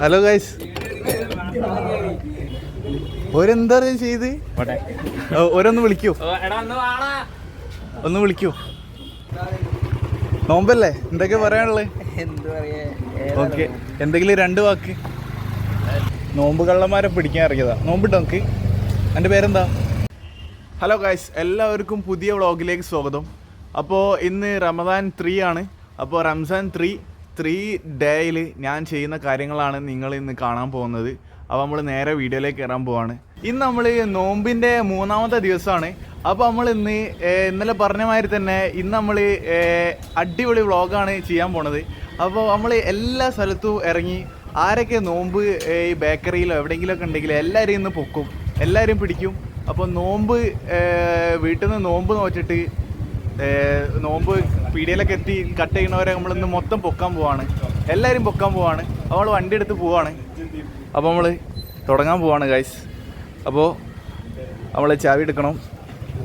Hello guys, ഒരെന്താ ചെയ്ത് ഓരോന്ന് വിളിക്കൂ, ഒന്ന് വിളിക്കൂ. നോമ്പല്ലേ, എന്തൊക്കെ പറയാനുള്ളത്? ഓക്കെ, എന്തെങ്കിലും രണ്ട് വാക്ക്. നോമ്പ് കള്ളന്മാരെ പിടിക്കാൻ ഇറങ്ങിയതാ. നോമ്പിട്ടോ നമുക്ക്? എൻ്റെ പേരെന്താ? ഹലോ ഗൈസ്, എല്ലാവർക്കും പുതിയ വ്ളോഗിലേക്ക് സ്വാഗതം. അപ്പോൾ ഇന്ന് റമദാൻ 3 ആണ്. അപ്പോൾ റംസാൻ 3 ഡേയിൽ ഞാൻ ചെയ്യുന്ന കാര്യങ്ങളാണ് നിങ്ങൾ ഇന്ന് കാണാൻ പോകുന്നത്. അപ്പോൾ നമ്മൾ നേരെ വീഡിയോയിലേക്ക് കയറാൻ പോവാണ്. ഇന്ന് നമ്മൾ നോമ്പിൻ്റെ 3ാമത്തെ ദിവസമാണ്. അപ്പോൾ നമ്മൾ ഇന്നലെ പറഞ്ഞ മാതിരി തന്നെ ഇന്ന് നമ്മൾ അടിപൊളി വ്ളോഗാണ് ചെയ്യാൻ പോണത്. അപ്പോൾ നമ്മൾ എല്ലാ സ്ഥലത്തും ഇറങ്ങി ആരൊക്കെ നോമ്പ് ഈ ബേക്കറിയിലോ എവിടെയെങ്കിലുമൊക്കെ ഉണ്ടെങ്കിൽ എല്ലാവരും ഇന്ന് പൊക്കും, എല്ലാവരും പിടിക്കും. അപ്പോൾ നോമ്പ് വീട്ടിൽ നിന്ന് നോമ്പ് നോച്ചിട്ട് നോമ്പ് പീടികയിലൊക്കെ എത്തി കട്ട് ചെയ്യുന്നവരെ നമ്മളിന്ന് മൊത്തം പൊക്കാൻ പോവാണ്, എല്ലാവരും പൊക്കാൻ പോവാണ്. നമ്മൾ വണ്ടി എടുത്ത് പോവാണ്. അപ്പോൾ നമ്മൾ തുടങ്ങാൻ പോവാണ് ഗൈസ്. അപ്പോൾ നമ്മൾ ചാവി എടുക്കണം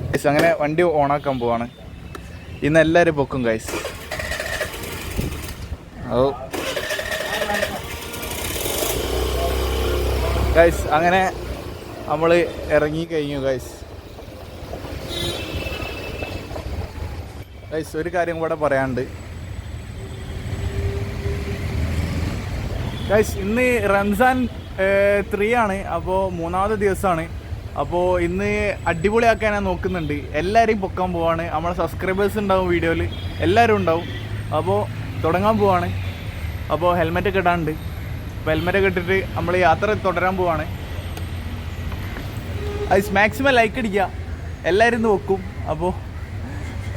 ഗൈസ്. അങ്ങനെ വണ്ടി ഓണാക്കാൻ പോവാണ്. ഇന്ന് എല്ലാവരും പൊക്കും ഗൈസ്. ഓ ഗൈസ്, അങ്ങനെ നമ്മൾ ഇറങ്ങി കഴിഞ്ഞു ഗൈസ്. ഗൈസ്, ഒരു കാര്യം കൂടെ പറയാനുണ്ട് ഗൈസ്. ഇന്ന് റംസാൻ 3 ആണ്. അപ്പോൾ 3ാമത്തെ ദിവസമാണ്. അപ്പോൾ ഇന്ന് അടിപൊളിയാക്കാനാണ് നോക്കുന്നുണ്ട്. എല്ലാവരെയും പൊക്കാൻ പോവാണ്. നമ്മളെ സബ്സ്ക്രൈബേഴ്സ് ഉണ്ടാവും, വീഡിയോയിൽ എല്ലാവരും ഉണ്ടാവും. അപ്പോൾ തുടങ്ങാൻ പോവാണ്. അപ്പോൾ ഹെൽമെറ്റൊക്കെ ഇടാനുണ്ട്. അപ്പോൾ ഹെൽമെറ്റൊക്കെ ഇട്ടിട്ട് നമ്മൾ യാത്ര തുടരാൻ പോവാണ്. അത് മാക്സിമം ലൈക്ക് അടിക്കുക, എല്ലാവരും ഇന്ന് വെക്കും. അപ്പോൾ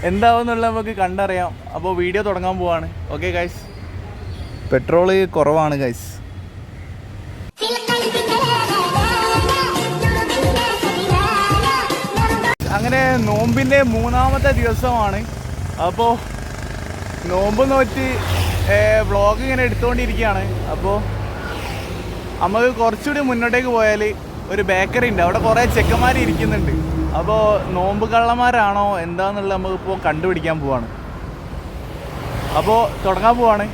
എന്താവുമെന്നുള്ള നമുക്ക് കണ്ടറിയാം. അപ്പോൾ വീഡിയോ തുടങ്ങാൻ പോവാണ്. Okay guys. പെട്രോള് കുറവാണ് ഗൈസ്. അങ്ങനെ നോമ്പിൻ്റെ 3ാമത്തെ ദിവസമാണ്. അപ്പോൾ നോമ്പ് നോറ്റ് വ്ളോഗ് ഇങ്ങനെ എടുത്തുകൊണ്ടിരിക്കുകയാണ്. അപ്പോൾ നമുക്ക് കുറച്ചുകൂടി മുന്നോട്ടേക്ക് പോയാൽ ഒരു ബേക്കറി ഉണ്ട്, അവിടെ കുറേ ചെക്കന്മാർ ഇരിക്കുന്നുണ്ട്. അപ്പോൾ നോമ്പ് കള്ളന്മാരാണോ എന്താണെന്നുള്ളത് നമുക്കിപ്പോൾ കണ്ടുപിടിക്കാൻ പോവാണ്. അപ്പോൾ തുടങ്ങാൻ പോവാണ്.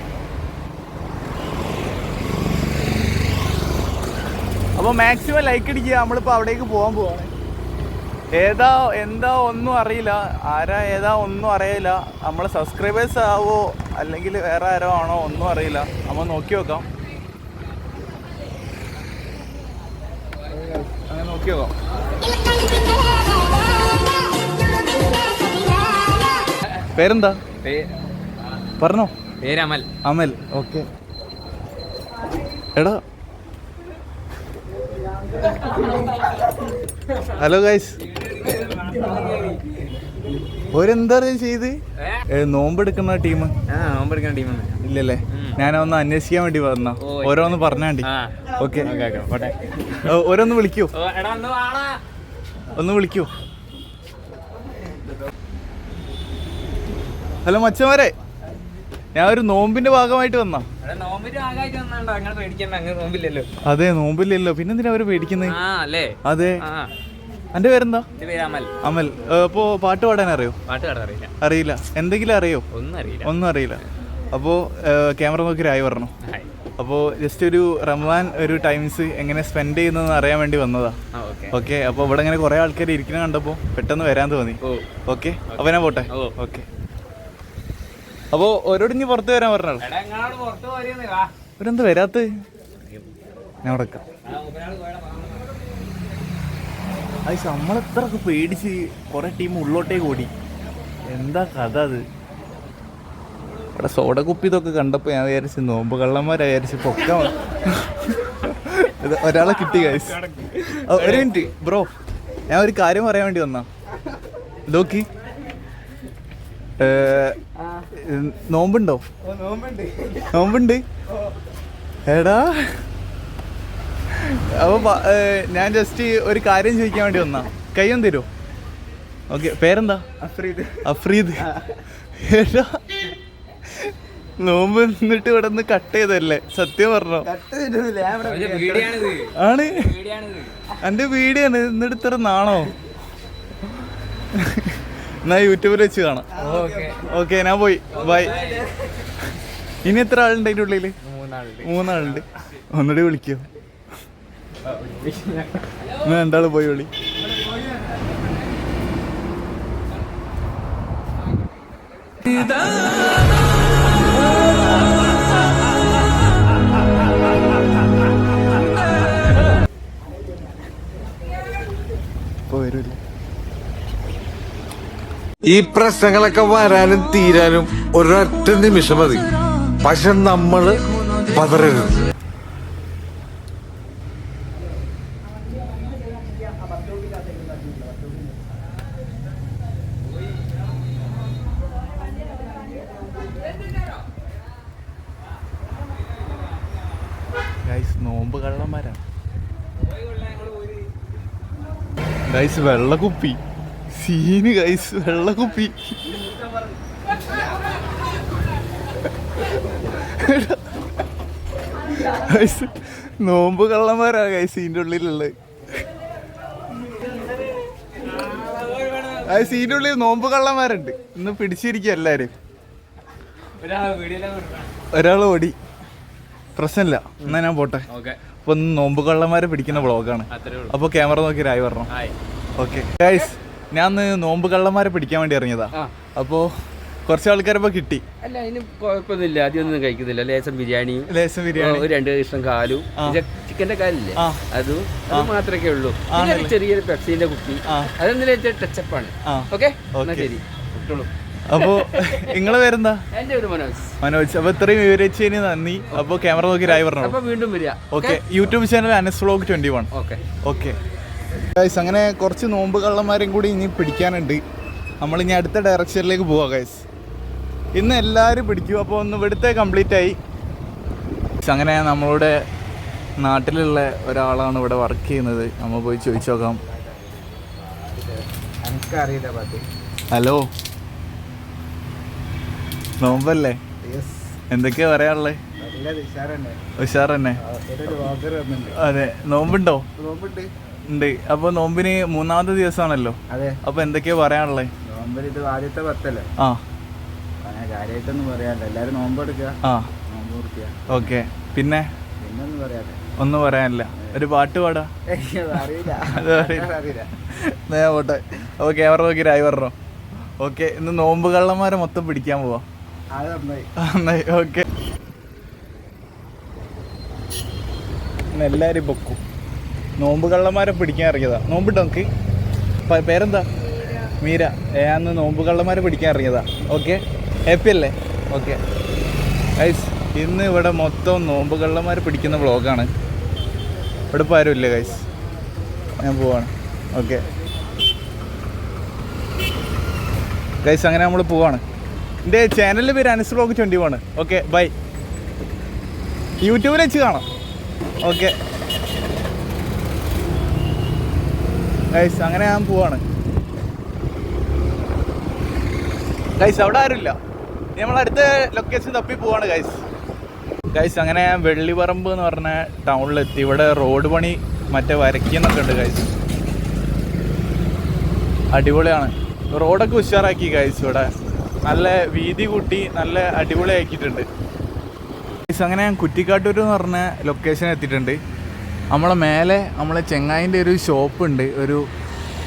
അപ്പോൾ മാക്സിമം ലൈക്ക് അടിക്കുക. നമ്മളിപ്പോൾ അവിടേക്ക് പോകാൻ പോവാണ്. എന്താ ഒന്നും അറിയില്ല, ആരാ ഏതാ ഒന്നും അറിയില്ല. നമ്മളെ സബ്സ്ക്രൈബേഴ്സ് ആവോ അല്ലെങ്കിൽ വേറെ ആരോ ആണോ ഒന്നും അറിയില്ല. നമ്മൾ നോക്കി നോക്കാം. അങ്ങനെ നോക്കി നോക്കാം. പേരെന്താ? പറഞ്ഞോ. പേര് അമൽ. അമൽ, ഓക്കെ. എടാ ഹലോ ഗൈസ്, ഒരെന്താ ചെയ്ത് നോമ്പെടുക്കുന്ന ടീം ഇല്ലല്ലേ? ഞാനൊന്ന് അന്വേഷിക്കാൻ വേണ്ടി വന്ന ഓരോന്ന് പറഞ്ഞാണ്ടി. ഓക്കെ, ഓരോന്ന് വിളിക്കൂ, ഒന്ന് വിളിക്കൂ. ഹലോ മച്ചന്മാരെ, ഞാൻ ഒരു നോമ്പിന്റെ ഭാഗമായിട്ട് വന്നാ. അതെ, നോമ്പില്ലല്ലോ, പിന്നെന്തിനാ അവര് പേടിക്കുന്നത്? അതെ. എന്റെ പേരെന്താ? അമൽ. അപ്പോ പാട്ട് പാടാൻ അറിയോ? അറിയില്ല. എന്തെങ്കിലും അറിയോ? ഒന്നും അറിയില്ല. അപ്പോൾ ക്യാമറ നോക്കി രായി പറഞ്ഞു. അപ്പോൾ ജസ്റ്റ് ഒരു റമദാൻ ഒരു ടൈംസ് എങ്ങനെ സ്പെൻഡ് ചെയ്യുന്നതെന്ന് അറിയാൻ വേണ്ടി വന്നതാ. ഓക്കെ. അപ്പോൾ ഇവിടെ ഇങ്ങനെ കുറേ ആൾക്കാർ ഇരിക്കുന്ന കണ്ടപ്പോൾ പെട്ടെന്ന് വരാൻ തോന്നി. ഓക്കെ, അപ്പോൾ ഞാൻ പോട്ടെ. ഓക്കെ. അപ്പോൾ ഓരോടിഞ്ഞ് പുറത്ത് വരാൻ പറഞ്ഞാൽ ഒരെന്താ വരാത്ത? ഞാൻ ഉടക്കാം. അത് നമ്മളെത്രയൊക്കെ പേടിച്ച് കുറേ ടീം ഉള്ളോട്ടേക്ക് ഓടി. എന്താ കഥ അത്? ഇവിടെ സോഡ കുപ്പി ഇതൊക്കെ കണ്ടപ്പോൾ ഞാൻ വിചാരിച്ച് നോമ്പ് കള്ളന്മാരെ വിചാരിച്ച് പൊക്കാൻ. ഒരാളെ കിട്ടി ഗൈസ്. ഒരു മിനിറ്റ് ബ്രോ, ഞാൻ ഒരു കാര്യം പറയാൻ വേണ്ടി വന്നാ. നോക്കി, നോമ്പുണ്ടോ? നോമ്പുണ്ട്. എടാ, അപ്പോൾ ഞാൻ ജസ്റ്റ് ഒരു കാര്യം ചോദിക്കാൻ വേണ്ടി വന്നാ. കയ്യൊന്ന് തരുമോ? ഓക്കെ. പേരെന്താ? അഫ്രീദ്. എടാ, നോമ്പ് നിന്നിട്ട് ഇവിടെ നിന്ന് കട്ട് ചെയ്തല്ലേ? സത്യം പറഞ്ഞോ? ആണ്, എൻ്റെ വീഡിയോ ആണ്. എന്നിട്ട് ഇത്ര നാണോ? എന്നാ യൂട്യൂബിൽ വെച്ച് കാണാം. ഓക്കെ, ഞാൻ പോയി. ബൈ. ഇനി എത്ര ആളുണ്ട് അതിൻ്റെ ഉള്ളിൽ? 3 ആളുണ്ട്. ഒന്നുകൂടി വിളിക്കോ? രണ്ടാള് പോയി വിളി. ഈ പ്രശ്നങ്ങളൊക്കെ വരാനും തീരാനും ഒരൊറ്റ നിമിഷം മതി. പക്ഷെ നമ്മള് പതറരുത്. നോമ്പ് കള്ളന്മാരാണ് ഗൈസ്. വെള്ളക്കുപ്പി സീന് ഗൈസ്. വെള്ളക്കുപ്പി ഗൈസ് നോമ്പ് കള്ളന്മാരാണ് ഗൈസ് ഇതിൻ്റെ ഉള്ളിലുള്ളത്. ഇതിൻ്റെ ഉള്ളിൽ നോമ്പ് കള്ളന്മാരുണ്ട്. ഇന്ന് പിടിച്ചിരിക്കുക എല്ലാരും. ഒരാൾ ഓടി. പ്രശ്നമില്ല, എന്നാ ഞാൻ പോട്ടെ. അപ്പൊ ഒന്ന് നോമ്പ് കള്ളന്മാരെ പിടിക്കുന്ന വ്ളോഗാണ്. അപ്പൊ ക്യാമറ നോക്കി രായി പറഞ്ഞു. ഓക്കെ ഗൈസ്, ഞാൻ നോമ്പ് കള്ളന്മാരെ പിടിക്കാൻ വേണ്ടി ഇറങ്ങിയതാ. അപ്പോ കുറച്ച് ആൾക്കാരപ്പോ കിട്ടി. അല്ല, അതിന് കുഴപ്പമൊന്നുമില്ല. ആദ്യമൊന്നും കഴിക്കുന്നില്ല. ലേശം ബിരിയാണി, ഒരു 2 കഷ്ണം കാലും, ചിക്കന്റെ കാലില്ലേ, അത് മാത്രമേ ഉള്ളൂ. ചെറിയൊരു പെപ്സിന്റെ കുപ്പി, അതെന്തിനും ടച്ചപ്പാണ്. ഓക്കെ, ശരി. അപ്പോ നിങ്ങളെ പേരെന്താ? എന്റെ പേര് മനോജ്. മനോജ്. അപ്പൊ ഇത്രയും വിവരിച്ചതിന് നന്ദി. അപ്പൊ ക്യാമറ നോക്കി രായി പറഞ്ഞു. അപ്പൊ വീണ്ടും വരിക. Okay, YouTube channel Anas vlog 21. Okay guys, അങ്ങനെ കുറച്ച് നോമ്പ് കള്ളന്മാരെയും കൂടി ഇനി പിടിക്കാനുണ്ട്. നമ്മളിനി അടുത്ത ഡയറക്ഷനിലേക്ക് പോവാം ഗൈസ്. ഇന്ന് എല്ലാവരും പിടിക്കും. അപ്പോൾ ഒന്ന് ഇവിടുത്തെ കംപ്ലീറ്റ് ആയി. അങ്ങനെ നമ്മളുടെ നാട്ടിലുള്ള ഒരാളാണ് ഇവിടെ വർക്ക് ചെയ്യുന്നത്. നമ്മൾ പോയി ചോദിച്ചു നോക്കാം. ഹലോ, നോമ്പല്ലേ? എന്തൊക്കെയാ പറയാനുള്ളത്? ഉഷാർ തന്നെ. അതെ, നോമ്പുണ്ടോ? ഉണ്ട്. അപ്പൊ നോമ്പിന് 3ാമത്തെ ദിവസമാണല്ലോ. അപ്പൊ എന്തൊക്കെയാ പറയാനുള്ളത്? നോമ്പിൽ ഇത് ആദ്യത്തെ 10 ആ, കാര്യമായിട്ടൊന്നും പറയാനില്ല. എല്ലാരും നോമ്പെടുക്കുക. ഓക്കെ. പിന്നെ ഒന്നും പറയാനില്ല. ഒരു പാട്ട് പാടാ? ഞാൻ പോട്ടെ. അപ്പൊ ക്യാമറ നോക്കി രായി പറഞ്ഞോ. ഓക്കെ, ഇന്ന് നോമ്പ് കള്ളന്മാരെ മൊത്തം പിടിക്കാൻ പോവാ. ഓക്കെ, എല്ലാരും പൊക്കും. നോമ്പ് കള്ളന്മാരെ പിടിക്കാൻ ഇറങ്ങിയതാ. നോമ്പിട്ടോ നമുക്ക്? പേരെന്താ? മീര. ഞാൻ നോമ്പ് കള്ളന്മാരെ പിടിക്കാൻ ഇറങ്ങിയതാ. ഓക്കെ, ഹാപ്പി അല്ലേ? ഓക്കെ ഗൈസ്, ഇന്ന് ഇവിടെ മൊത്തം നോമ്പ് കള്ളന്മാരെ പിടിക്കുന്ന വ്ളോഗാണ്. ഇവിടെ ഇപ്പോൾ ആരും ഇല്ല ഗൈസ്, ഞാൻ പോവാണ്. ഓക്കെ ഗൈസ്, അങ്ങനെ നമ്മൾ പോവാണ്. എൻ്റെ ചാനലിൻ്റെ പേര് അനസ് വ്ലോഗ് 21. Okay, by. യൂട്യൂബിൽ വെച്ച് കാണാം. ഓക്കെ ഗൈസ്, അങ്ങനെ ഞാൻ പോവാണ് ഗൈസ്. അവിടെ ആരുമില്ല. നമ്മൾ അടുത്ത ലൊക്കേഷൻ തപ്പി പോവാണ് ഗൈസ്. ഗൈസ്, അങ്ങനെ ഞാൻ വെള്ളിപ്പറമ്പ് എന്ന് പറഞ്ഞ ടൗണിലെത്തി. ഇവിടെ റോഡ് പണി മറ്റേ വരയ്ക്കുന്നൊക്കെ ഉണ്ട് ഗൈസ്. അടിപൊളിയാണ്. റോഡൊക്കെ ഉഷാറാക്കി ഗൈസ്. ഇവിടെ നല്ല വീതി കൂട്ടി നല്ല അടിപൊളിയാക്കിയിട്ടുണ്ട് ഗൈസ്. അങ്ങനെ ഞാൻ കുറ്റിക്കാട്ടൂർ എന്ന് പറഞ്ഞ ലൊക്കേഷൻ എത്തിയിട്ടുണ്ട്. നമ്മളെ മേലെ നമ്മളെ ചെങ്ങായിൻ്റെ ഒരു ഷോപ്പുണ്ട്. ഒരു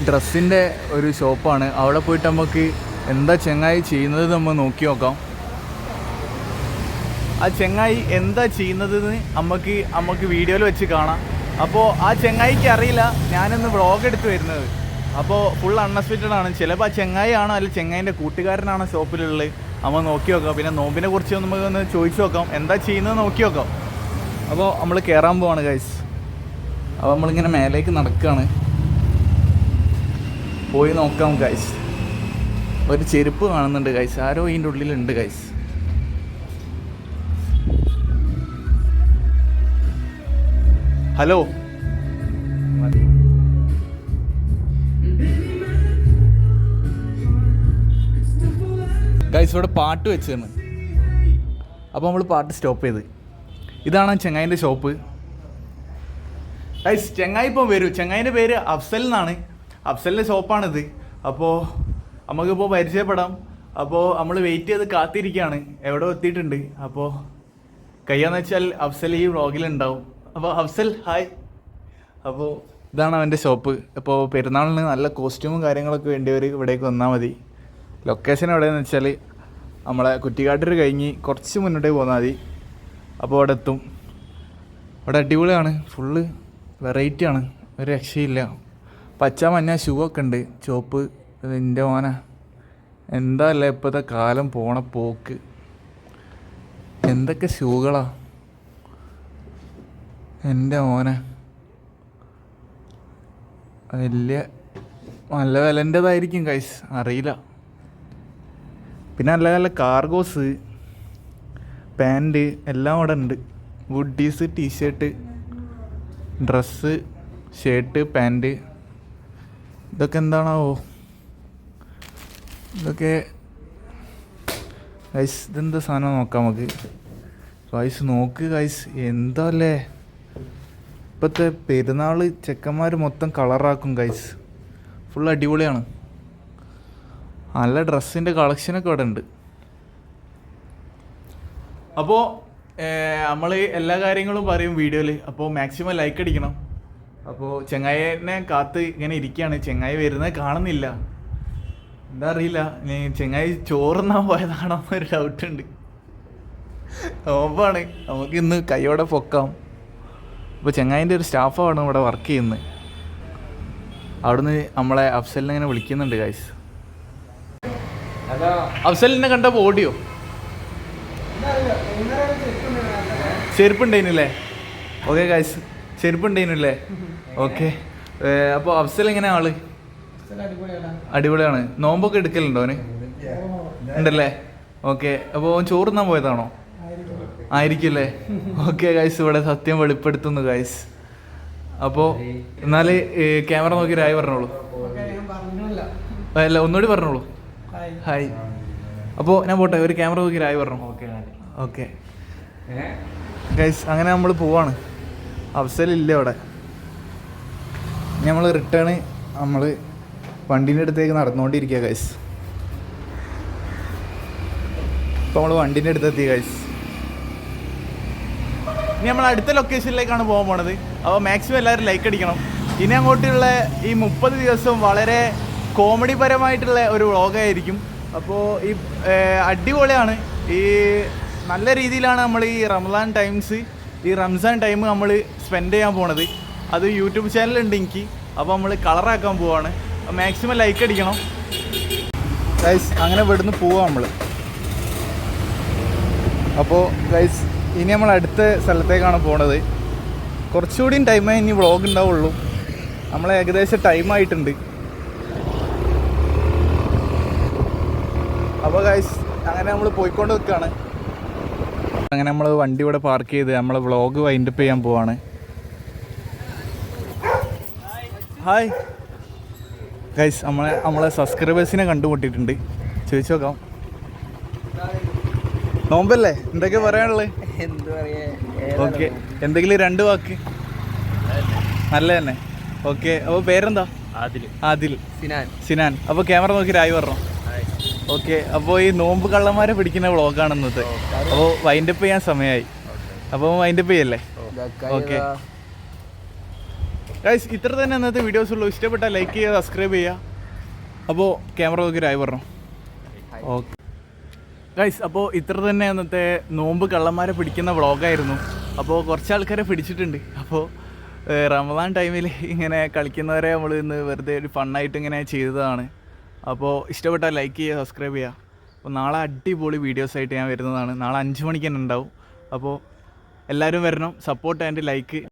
ഡ്രസ്സിൻ്റെ ഒരു ഷോപ്പാണ്. അവിടെ പോയിട്ട് നമുക്ക് എന്താ ചെങ്ങായി ചെയ്യുന്നത് നമ്മൾ നോക്കി നോക്കാം. ആ ചെങ്ങായി എന്താ ചെയ്യുന്നതെന്ന് നമുക്ക് വീഡിയോയിൽ വെച്ച് കാണാം. അപ്പോൾ ആ ചെങ്ങായിക്ക് അറിയില്ല ഞാനിന്ന് വ്ളോഗ് എടുത്ത് വരുന്നത്. അപ്പോൾ ഫുൾ അൺഎക്സ്പെക്റ്റഡ് ആണ്. ചിലപ്പോൾ ആ ചെങ്ങായി ആണോ അല്ല ചെങ്ങായിൻ്റെ കൂട്ടുകാരനാണോ ഷോപ്പിലുള്ളത്, നമ്മൾ നോക്കി നോക്കാം. പിന്നെ നോമ്പിനെ കുറിച്ച് നമുക്കൊന്ന് ചോദിച്ചു നോക്കാം, എന്താ ചെയ്യുന്നത് നോക്കി നോക്കാം. അപ്പോൾ നമ്മൾ കയറാൻ പോവാണ് ഗൈസ്. അപ്പോൾ നമ്മളിങ്ങനെ മേലേക്ക് നടക്കുകയാണ്. പോയി നോക്കാം ഗൈസ്. ഒരു ചെരുപ്പ് കാണുന്നുണ്ട് ഗൈസ്. ആരോ ഇതിൻ്റെ ഉള്ളിലുണ്ട് ഗൈസ്. ഹലോ ഗൈസ്, ഇവിടെ പാട്ട് വെച്ചാണ്. അപ്പോൾ നമ്മൾ പാട്ട് സ്റ്റോപ്പ് ചെയ്ത്. ഇതാണ് ചെങ്ങായിൻ്റെ ഷോപ്പ് ഗൈസ്. ചെങ്ങായി ഇപ്പം വരും. ചെങ്ങായിൻ്റെ പേര് അഫ്സൽ എന്നാണ്. അഫ്സലിൻ്റെ ഷോപ്പാണിത്. അപ്പോൾ നമുക്കിപ്പോൾ പരിചയപ്പെടാം. അപ്പോൾ നമ്മൾ വെയിറ്റ് ചെയ്ത് കാത്തിരിക്കുകയാണ്. എവിടെ എത്തിയിട്ടുണ്ട്. അപ്പോൾ കയ്യാന്ന് വെച്ചാൽ അഫ്സൽ ഈ വ്ളോഗിലുണ്ടാവും. അപ്പോൾ അഫ്സൽ ഹായ്. അപ്പോൾ ഇതാണ് അവൻ്റെ ഷോപ്പ്. അപ്പോൾ പെരുന്നാളിന് നല്ല കോസ്റ്റ്യൂമും കാര്യങ്ങളൊക്കെ വേണ്ടിയവർ ഇവിടേക്ക് വന്നാൽ മതി. ലൊക്കേഷൻ എവിടെയെന്ന് വെച്ചാൽ നമ്മളെ കുറ്റിക്കാട്ടൂർ കഴിഞ്ഞ് കുറച്ച് മുന്നോട്ടേ പോന്നാൽ മതി. അപ്പോൾ അവിടെ എത്തും. അവിടെ അടിപൊളിയാണ്, ഫുള്ള് വെറൈറ്റിയാണ്, ഒരു രക്ഷയില്ല. പച്ച മഞ്ഞ ഷൂ ഒക്കെ ഉണ്ട്, ചുവപ്പ്. എൻ്റെ മോനെ എന്താ അല്ലേ ഇപ്പോഴത്തെ കാലം പോണ പോക്ക്. എന്തൊക്കെ ഷൂകളാ എൻ്റെ മോനെ. വലിയ നല്ല വിലൻ്റെതായിരിക്കും ഗൈസ്, അറിയില്ല. പിന്നെ നല്ല നല്ല കാർഗോസ്, പാൻറ് എല്ലാം അവിടെ ഉണ്ട്. വുഡീസ്, ടീഷർട്ട്, ഡ്രസ്സ്, ഷർട്ട്, പാൻറ്. ഇതൊക്കെ എന്താണാവോ? ഇതൊക്കെ ഗൈസ് ഇതെന്താ സാധനം നോക്കാം നമുക്ക്. ഗൈസ് നോക്ക് ഗൈസ്, എന്താ അല്ലേ ഇപ്പോഴത്തെ പെരുന്നാൾ ചെക്കന്മാർ മൊത്തം കളറാക്കും ഗൈസ്. ഫുൾ അടിപൊളിയാണ്. നല്ല ഡ്രസ്സിൻ്റെ കളക്ഷനൊക്കെ ഇവിടെ ഉണ്ട്. അപ്പോൾ നമ്മൾ എല്ലാ കാര്യങ്ങളും പറയും വീഡിയോയിൽ. അപ്പോൾ മാക്സിമം ലൈക്ക് അടിക്കണം. അപ്പോൾ ചെങ്ങായിനെ കാത്ത് ഇങ്ങനെ ഇരിക്കുകയാണ്. ചെങ്ങായി വരുന്നത് കാണുന്നില്ല, എന്താ അറിയില്ല. ചെങ്ങായി ചോറുന്നാൻ പോയതാണോ എന്നൊരു ഡൗട്ടുണ്ട്. നോമ്പാണ്, നമുക്ക് ഇന്ന് കൈയോടെ പൊക്കാം. അപ്പോൾ ചെങ്ങായിൻ്റെ ഒരു സ്റ്റാഫാണ് ഇവിടെ വർക്ക് ചെയ്യുന്നത്. അവിടുന്ന് നമ്മളെ അഫ്സലിനെ ഇങ്ങനെ വിളിക്കുന്നുണ്ട് ഗൈസ്. അഫ്സലിനെ കണ്ടപ്പോൾ ഓടിയോ? ചെരുപ്പുണ്ടായിരുന്നില്ലേ? ഓക്കെ ഗൈസ്, ചെരുപ്പുണ്ടായിരുന്നില്ലേ? ഓക്കെ. അപ്പോൾ അഫ്സൽ എങ്ങനെ ആള്? അടിപൊളിയാണ്. നോമ്പൊക്കെ എടുക്കലുണ്ടോ അവന്? ഉണ്ടല്ലേ? ഓക്കെ. അപ്പോൾ ചോറുന്നാൻ പോയതാണോ? ആയിരിക്കില്ലേ? ഓക്കെ ഗൈസ്, ഇവിടെ സത്യം വെളിപ്പെടുത്തുന്നു ഗൈസ്. അപ്പോൾ എന്നാൽ ക്യാമറ നോക്കി രായ് പറഞ്ഞോളൂ. അല്ല, ഒന്നുകൂടി പറഞ്ഞോളൂ. ഹായ്. അപ്പോൾ ഞാൻ പോട്ടെ, ഒരു ക്യാമറ നോക്കി രായ് പറഞ്ഞു. ഓക്കെ ഗൈസ്, അങ്ങനെ നമ്മൾ പോവാണ്. അഫ്സലില്ല അവിടെ. നമ്മൾ റിട്ടേൺ നമ്മൾ വണ്ടീൻ്റെ അടുത്തേക്ക് നടന്നുകൊണ്ടിരിക്കുക ഗൈസ്. ഇപ്പോൾ നമ്മൾ വണ്ടീൻ്റെ അടുത്തെത്തി ഗൈസ്. ഇനി നമ്മൾ അടുത്ത ലൊക്കേഷനിലേക്കാണ് പോകാൻ പോണത്. അപ്പോൾ മാക്സിമം എല്ലാവരും ലൈക്ക് അടിക്കണം. ഇനി അങ്ങോട്ടുള്ള ഈ 30 ദിവസവും വളരെ കോമഡി പരമായിട്ടുള്ള ഒരു വ്ളോഗായിരിക്കും. അപ്പോൾ ഈ അടിപൊളിയാണ്. ഈ നല്ല രീതിയിലാണ് നമ്മൾ ഈ റംസാൻ ടൈം നമ്മൾ സ്പെൻഡ് ചെയ്യാൻ പോണത്. അത് യൂട്യൂബ് ചാനലുണ്ട് എനിക്ക്. അപ്പോൾ നമ്മൾ കളറാക്കാൻ പോവാണ്. മാക്സിമം ലൈക്ക് അടിക്കണം ഗൈസ്. അങ്ങനെ ഇവിടുന്ന് പോവാം നമ്മൾ. അപ്പോൾ ഗൈസ് ഇനി നമ്മൾ അടുത്ത സ്ഥലത്തേക്കാണ് പോണത്. കുറച്ചുകൂടിയും ടൈമേ ഇനി വ്ളോഗ് ഉണ്ടാവുള്ളൂ. നമ്മൾ ഏകദേശം ടൈമായിട്ടുണ്ട്. അപ്പോൾ ഗൈസ് അങ്ങനെ നമ്മൾ പോയിക്കൊണ്ട് നിൽക്കുകയാണ്. അങ്ങനെ നമ്മൾ വണ്ടി ഇവിടെ പാർക്ക് ചെയ്ത് നമ്മളെ വ്ളോഗ് വൈൻഡപ്പ് ചെയ്യാൻ പോവാണ്. ഹായ് ഗൈസ്, നമ്മളെ സബ്സ്ക്രൈബേഴ്സിനെ കണ്ടുമുട്ടിയിട്ടുണ്ട്. ചോദിച്ചു നോക്കാം. നോമ്പല്ലേ, എന്തൊക്കെ പറയാനുള്ളത്? ഓക്കെ, എന്തെങ്കിലും 2 വാക്ക്. നല്ല തന്നെ. ഓക്കെ. അപ്പോൾ പേരെന്താ? ആദിൽ. സിനാൻ. അപ്പോൾ ക്യാമറ നോക്കി രായ് പറഞ്ഞു. ഓക്കെ. അപ്പോൾ ഈ നോമ്പ് കള്ളന്മാരെ പിടിക്കുന്ന വ്ളോഗാണ് ഇന്നത്തെ. അപ്പോൾ വൈൻഡപ്പ് ചെയ്യാൻ സമയമായി. അപ്പോൾ വൈൻഡപ്പ് ചെയ്യല്ലേ? ഓക്കെ ഗൈസ്, ഇത്ര തന്നെ ഇന്നത്തെ വീഡിയോസ് ഉള്ളൂ. ഇഷ്ടപ്പെട്ടാൽ ലൈക്ക് ചെയ്യുക, സബ്സ്ക്രൈബ് ചെയ്യുക. അപ്പോൾ ക്യാമറ നോക്കി രായ് പറഞ്ഞു. ഓക്കെ ഗൈസ്, അപ്പോൾ ഇത്ര തന്നെ ഇന്നത്തെ നോമ്പ് കള്ളന്മാരെ പിടിക്കുന്ന വ്ളോഗായിരുന്നു. അപ്പോൾ കുറച്ച് ആൾക്കാരെ പിടിച്ചിട്ടുണ്ട്. അപ്പോൾ റമദാൻ ടൈമിൽ ഇങ്ങനെ കളിക്കുന്നവരെ നമ്മൾ ഇന്ന് വെറുതെ ഒരു ഫണ്ണായിട്ട് ഇങ്ങനെ ചെയ്തതാണ്. അപ്പോൾ ഇഷ്ടപ്പെട്ടാൽ ലൈക്ക് ചെയ്യുക, സബ്സ്ക്രൈബ് ചെയ്യുക. അപ്പോൾ നാളെ അടിപൊളി വീഡിയോസായിട്ട് ഞാൻ വരുന്നതാണ്. നാളെ 5 മണിക്ക് തന്നെ ഉണ്ടാവും. അപ്പോൾ എല്ലാവരും വരണം, സപ്പോർട്ട് ആൻഡ് ലൈക്ക്.